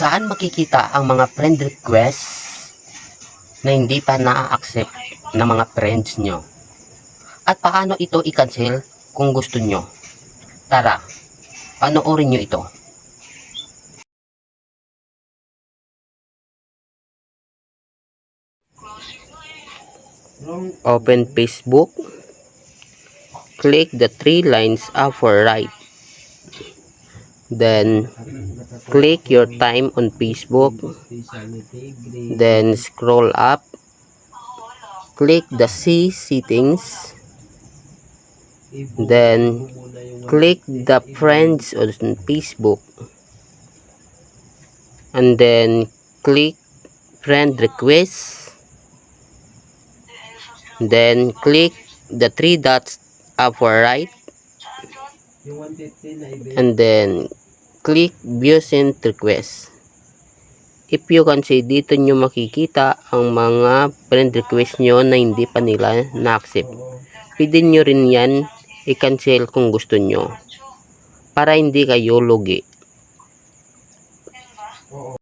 Saan makikita ang mga friend request na hindi pa na-accept ng mga friends nyo? At paano ito i-cancel kung gusto nyo? Tara, panoorin nyo ito. Open Facebook. Click the three lines upper right. Then click your time on Facebook. Then scroll up. Click the see settings. Then click the friends on Facebook. And then click friend request. Then click the three dots upper right. And then click view sent request. If you can see, dito nyo makikita ang mga friend request nyo na hindi pa nila na-accept. Pwede nyo rin yan i-cancel kung gusto nyo para hindi kayo lugi.